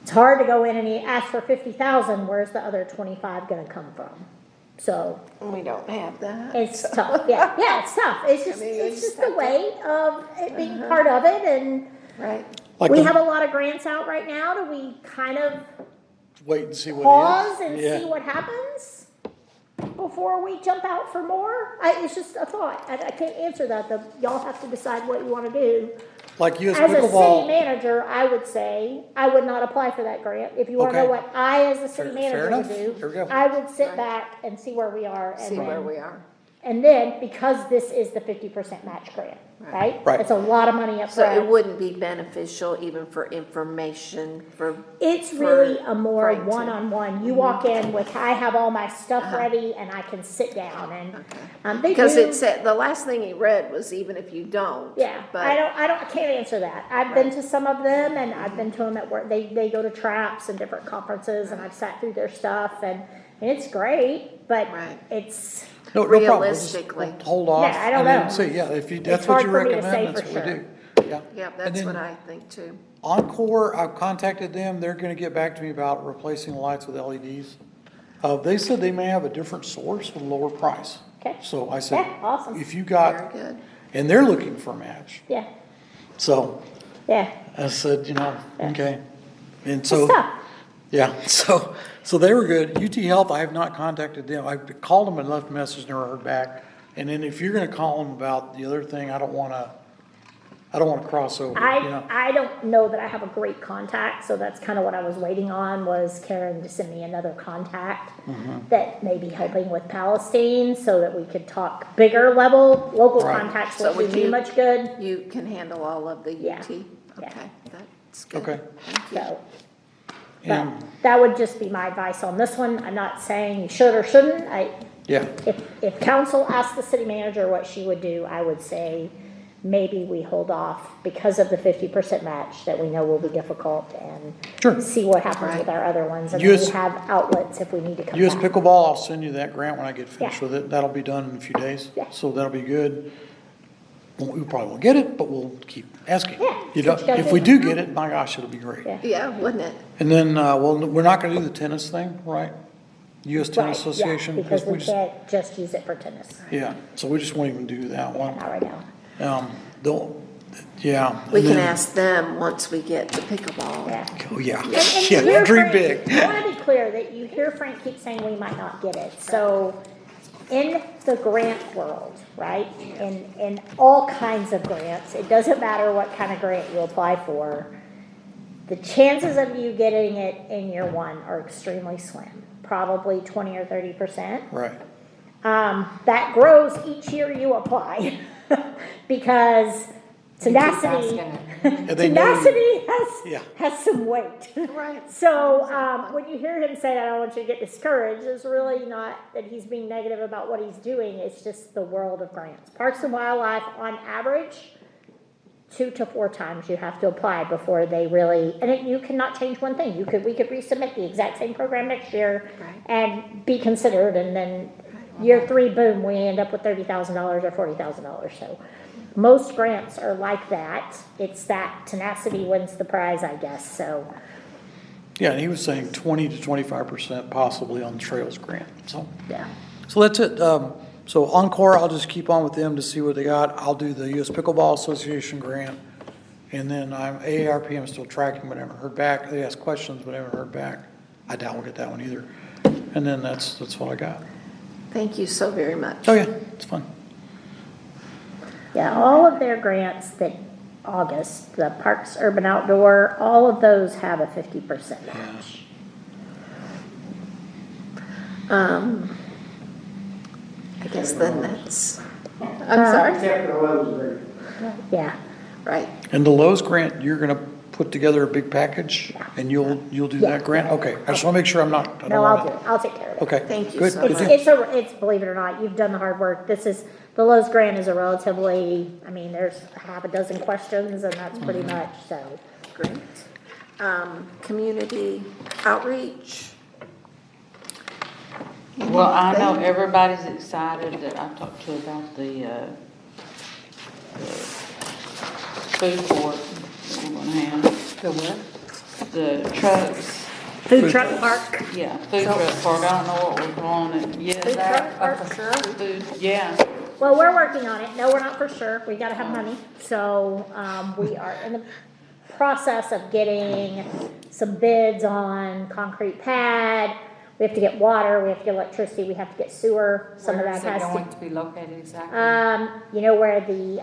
it's hard to go in and ask for 50,000, where's the other 25 gonna come from? So We don't have that. it's tough, yeah, it's tough. It's just, mean, you it's just just the have to- way of it being part of it, and Right. Like we the- have a lot of grants out right now. Do we kind of Wait and see what pause it and is. Yeah. see what happens before we jump out for more? It's just a thought. I can't answer that. Y'all have to decide what you want to do. Like US As a city pickleball. manager, I would say I would not apply for that grant. If you want to know Okay. what I, as a city Fair manager, would enough. do, There we go. I would sit Right. back and see where we are, and See where then we are. and then, because this is the 50% match grant, right? Right. It's a lot of money up So it front. wouldn't be beneficial even for information for, It's really for a more Frank to- one-on-one. You walk in with, I have all my stuff ready and I can sit down and, they because do. it said, the last thing he read was even if you don't. Yeah, But I can't answer that. I've been to some of them and I've been to them at work. They go to traps and different conferences and I've sat through their stuff and it's great, but Right. it's, No problem. We'll just realistically. hold off. Yeah, I don't and then know. See, yeah, if you, that's It's what hard you for me to recommend, say that's for what we sure. do. Yeah. Yeah, And that's then what I think too. Encore, I've contacted them, they're gonna get back to me about replacing the lights with LEDs. They said they may have a different source with a lower price. Okay. So I said, Yeah, awesome. if you Very got, good. and they're looking for a match. yeah, So yeah. I said, okay. And It's so, tough. yeah, so they were good. UT Health, I have not contacted them. I called them and left a message, never heard back. And then if you're gonna call them about the other thing, I don't wanna cross over, I don't know that I have a great contact, so that's kind of what I was waiting on, was Karen to send me another contact that may be helping with Palestine, so that we could talk bigger level. Local Right. contacts So wouldn't would do you- much good, You can handle all of the Yeah. UT? Yeah. Okay, that's good. Okay. Thank you. so. But And, that would just be my advice on this one. I'm not saying you should or shouldn't. yeah, If council asked the city manager what she would do, I would say maybe we hold off because of the 50% match that we know will be difficult Sure. and see what happens Right. with our other ones. And then US we have outlets if we need to come US back. Pickleball, I'll send you that grant when I get finished Yeah. with it. That'll be done in a few days. Yeah. So that'll be good. We probably won't get it, but we'll keep asking. Yeah, You that's know, what you gotta if we do. do get it, my gosh, it'll be great. Yeah. Yeah, wouldn't it? And then, we're not gonna do the tennis thing, right? US Tennis Right, yeah, Association? because we just, can't just use it for tennis. yeah, so we just won't even do that Yeah, one. not right now. Don't, yeah. We and can then- ask them once we get the pickleball. Yeah. Oh, yeah, And yeah, you hear dream Frank- big. I want to be clear that you hear Frank keep saying we might not get it. So in the grant world, right, in all kinds of grants, it doesn't matter what kind of grant you apply for, the chances of you getting it in year one are extremely slim. probably 20 or 30%. Right. That grows each year you apply, because You keep tenacity, asking it. And they know you- tenacity Yeah. has some weight. Right. So, when you hear him say, I don't want you to get discouraged, it's really not that he's being negative about what he's doing, it's just the world of grants. Parks and Wildlife, on average, 2 to 4 times you have to apply before they really, you cannot change one thing. We could resubmit the exact same program next year Right. and be considered, and then year 3, boom, we end up with $30,000 or $40,000, so. Most grants are like that, it's that tenacity wins the prize, I guess, so. Yeah, and he was saying 20 to 25% possibly on the Trails grant, so. Yeah. So that's it. So Encore, I'll just keep on with them to see what they got. I'll do the US Pickleball Association grant. And then AARP, I'm still tracking, but I haven't heard back. They asked questions, but I haven't heard back. I doubt we'll get that one either. And then that's what I got. Thank you so very much. Oh, yeah, it's fun. Yeah, all of their grants that August, the Parks Urban Outdoor, all of those have a 50% match. I guess then that's, I'm sorry, Except for the Lowe's there. Yeah, right. And the Lowe's grant, you're gonna put together a big package and you'll do that grant? Okay, I just wanna make sure I don't no, I'll want do it, I'll take care of it. Okay. Thank you good, so good much. deal. It's, believe it or not, you've done the hard work. The Lowe's grant is a relatively, there's half a dozen questions and that's pretty much, so. Great. Community outreach. Well, I know Anything? everybody's excited that I talked to about the food court that we're gonna have, The what? the trucks, Food truck park. yeah, food truck park, I don't know what we're calling it, Food yeah, truck Oh, park. for sure? food, yeah. Well, we're working on it. No, we're not for sure. We gotta have money. So, we are in the process of getting some bids on concrete pad. We have to get water, we have to get electricity, we have to get sewer. Some of Where that is it has going to. to be located exactly? You know where the,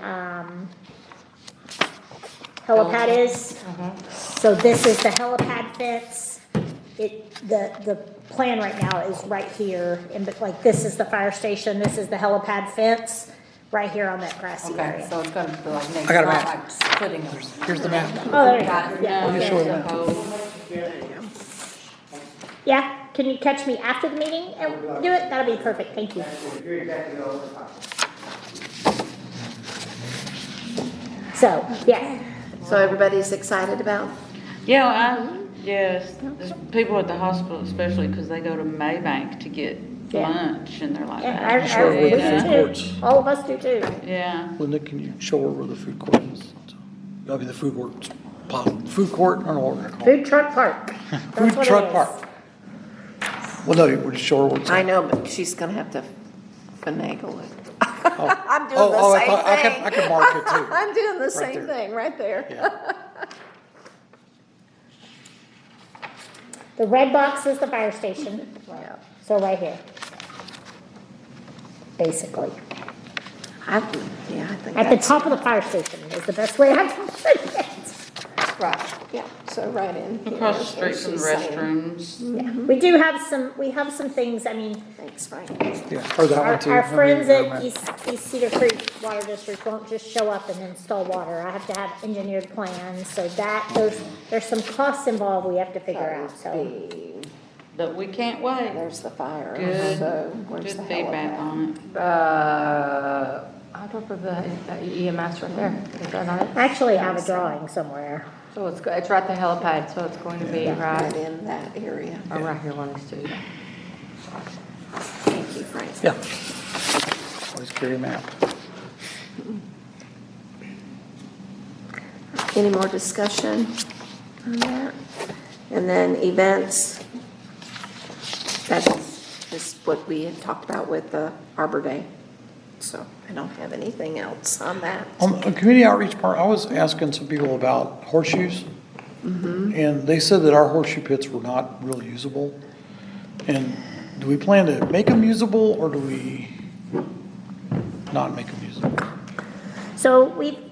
helipad is? So this is the helipad fence. The plan right now is right here, like this is the fire station, this is the helipad fence, right here on that grassy Okay, area. so it's gonna be like next, I got a not map. like splitting them. Here's the map. Oh, there you Got go. it. Yeah, No, okay. show there's a them. whole- Yeah, can you catch me after the meeting and do it? That'll be perfect, thank you. You're exactly all right. So, yeah, So everybody's excited about? Yeah, yes, there's people at the hospital especially, cause they go to Maybank to get Yeah. lunch and they're like, yeah, Sure, we with the do food too. courts. All of us do too. yeah. Linda, can you show her where the food court is? I mean, the food court's possible. Food court, I don't know what we're gonna call it. Food truck park. That's Food what it truck is. park. Well, no, we'll just show her what's. I know, but she's gonna have to finagle it. Oh. I'm doing Oh, the I same thought- I thing. could mark it too. I'm doing the same there. thing, right there. Yeah. The red box is the fire station, Yeah. so right here. Basically. I think At the that's, top of the fire station is the best way I can put it. right, yeah, so right in here. Across the is where street from the she's saying. restrooms. Yeah, we do have some things, Thanks, Frank. Yeah, or that our one too. our I mean, friends never at mind. East Cedar Creek Water District won't just show up and install water. I have to have engineered plans, so there's some costs involved we have to figure out, so. But we can't wait. There's the fire, Good, so where's good the feedback helipad? on it. I don't know the EMS right there. Is that not it? I actually have a drawing somewhere. So it's right the helipad, so it's going to be Right right, in that area. right here on these two. Thank you, Frank. Yeah. Always carry a map. Any more discussion on that? And then events, that's just what we had talked about with the Arbor Day. So I don't have anything else on that. On the community outreach part, I was asking some people about horseshoes. And they said that our horseshoe pits were not really usable. And do we plan to make them usable or do we not make them usable? So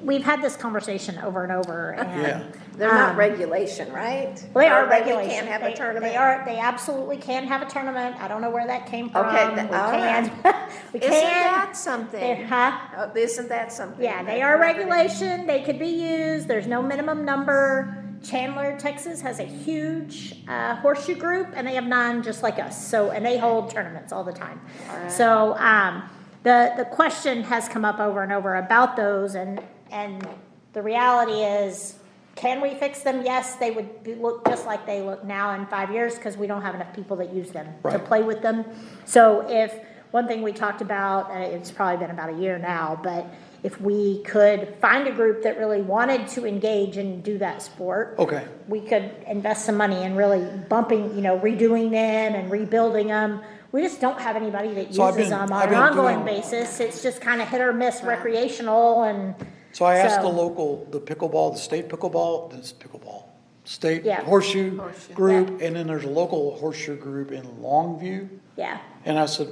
we've had this conversation over and over, Yeah. and They're not Um, regulation, right? they are Or regulations. We can't have a They tournament. are. They absolutely can have a tournament. I don't know where that came from. Okay, We all can. We Isn't can. that They're- something? Huh? Oh, isn't that something? Yeah, they that are nobody- regulation, they could be used, there's no minimum number. Chandler, Texas has a huge horseshoe group, and they have 9 just like us, so, and they hold tournaments all the time. Alright. So, the question has come up over and over about those, and the reality is, can we fix them? Yes, they would look just like they look now in 5 years, because we don't have enough people that use them to Right. play with them. So if, one thing we talked about, it's probably been about a year now, but if we could find a group that really wanted to engage and do that sport, Okay, we could invest some money in really bumping, redoing them and rebuilding them. We just don't have anybody that So I've uses been- them I've on an been ongoing doing- basis. It's just kind of hit or miss recreational, and so I asked So- the pickleball, the state state Yeah. horseshoe Horseshoe. group, and then there's a local horseshoe group in Longview. yeah, And I said,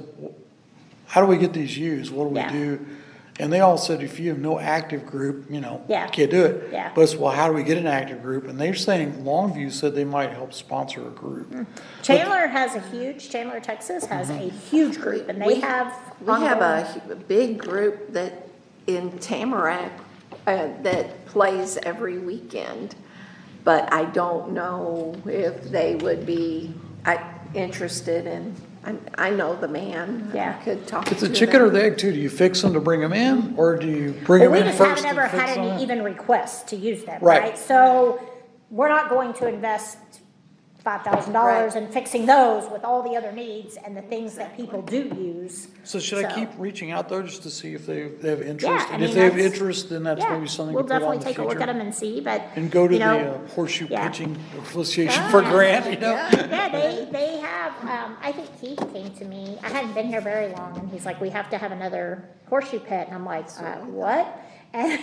how do we get these used? What do we Yeah. do? And they all said, if you have no active group, Yeah. can't do it. Yeah. But it's, well, how do we get an active group? And they're saying Longview said they might help sponsor a group. Chandler, Texas has a huge group, and they We- have. We have ongoing- a big group that, in Tamarack, that plays every weekend. But I don't know if they would be interested in, I know the man. Yeah. I could talk to It's a them. chicken or the egg too. Do you fix them to bring them in, or do you bring Well, them we in just first haven't and ever fix had any them? even requests to use them, Right. right? So we're not going to invest $5,000 in fixing those with all the other needs and the things that people do use. So should I So- keep reaching out though, just to see if they have interest? Yeah, I And if mean, they have that's- interest, then that's Yeah, maybe something we'll to put on definitely the take a look at them future. and see, but. And go to you know, the Horseshoe yeah. Pitching Association for a grant, Yeah, they have, I think Keith came to me, I hadn't been here very long, and he's like, we have to have another horseshoe pit, and I'm like, what? And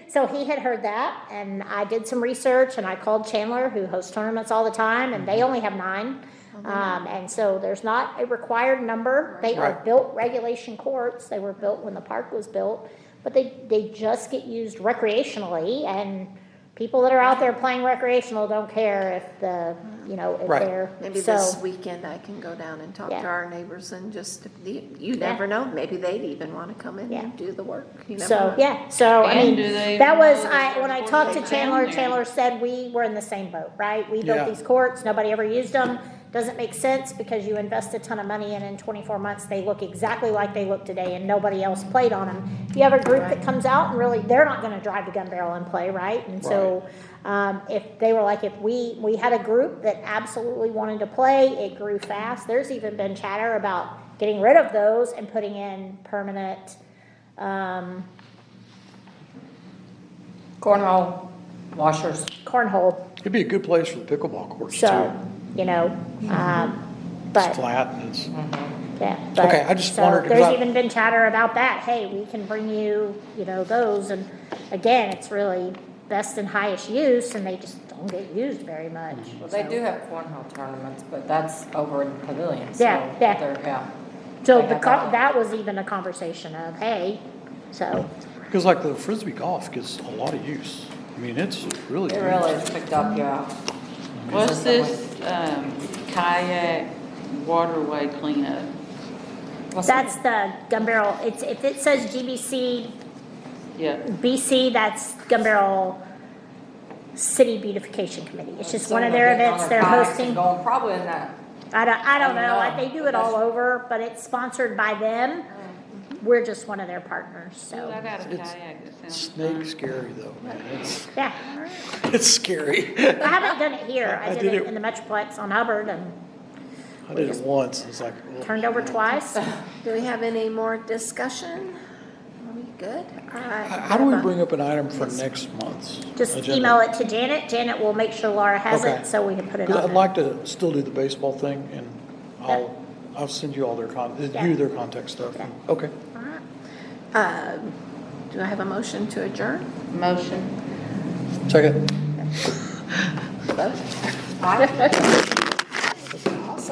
so he had heard that, and I did some research, and I called Chandler, who hosts tournaments all the time, and they only have 9. And so there's not a required number, they are Right. built regulation courts, they were built when the park was built, but they just get used recreationally, and people that are out there playing recreational don't care if if Right. they're, Maybe so, this weekend I can go down and talk to Yeah. our neighbors and just, you never know, maybe they'd even wanna come in Yeah. and do the work. You never so, know. yeah, so, I And mean, do they that was, even know that when I there's talked to horses down Chandler, there? Chandler said we were in the same boat, right? We Yeah. built these courts, nobody ever used them, doesn't make sense because you invest a ton of money and in 24 months, they look exactly like they look today and nobody else played on them. If you have a group that comes out and really, they're not gonna drive the gun barrel and play, right? And so, if they were like, if we had a group that absolutely wanted to play, it grew fast. There's even been chatter about getting rid of those and putting in permanent, Cornhole, washers. cornhole. It'd be a good place for the pickleball courts too. So, It's but, flat and it's, yeah. but- Okay, I just so wondered, 'cause There's I- even been chatter about that, hey, we can bring you, those, and again, it's really best and highest use, and they just don't get used very much. Well, they so. do have cornhole tournaments, but that's over in the pavilion, so. Yeah, yeah. Yeah. So They have that was even a conversation of, hey, so, because like the Frisbee golf gets a lot of use. I mean, it's really It used. really is picked up, yeah. What's this kayak waterway cleanup? What's that's the gun barrel, if it says GBC, Yeah, BC, that's Gun Barrel City Beautification Committee. It's just So one of they're their getting on events their they're kayaks hosting. and Going probably in that. I don't know, know. they do it all over, but it's sponsored by them. We're just one of their partners, I so, got a It's kayak that sounds Snake fun. scary though, man. yeah. It's scary. I haven't done it here. I I did did it it- in the Metroplex on Hubbard and I did it once. It's like, well, turned over twice. Do we have any more discussion? Are we good? All right. how do we bring up an item for next month's Just agenda? email it to Janet. Janet will make sure Laura has Okay. it, so we can put it 'Cause on I'd there. like to still do the baseball thing, and I'll send you all their Yeah. their contact stuff. Yeah. Okay. All right. Do I have a motion to adjourn? Motion. Second. Vote. Aye.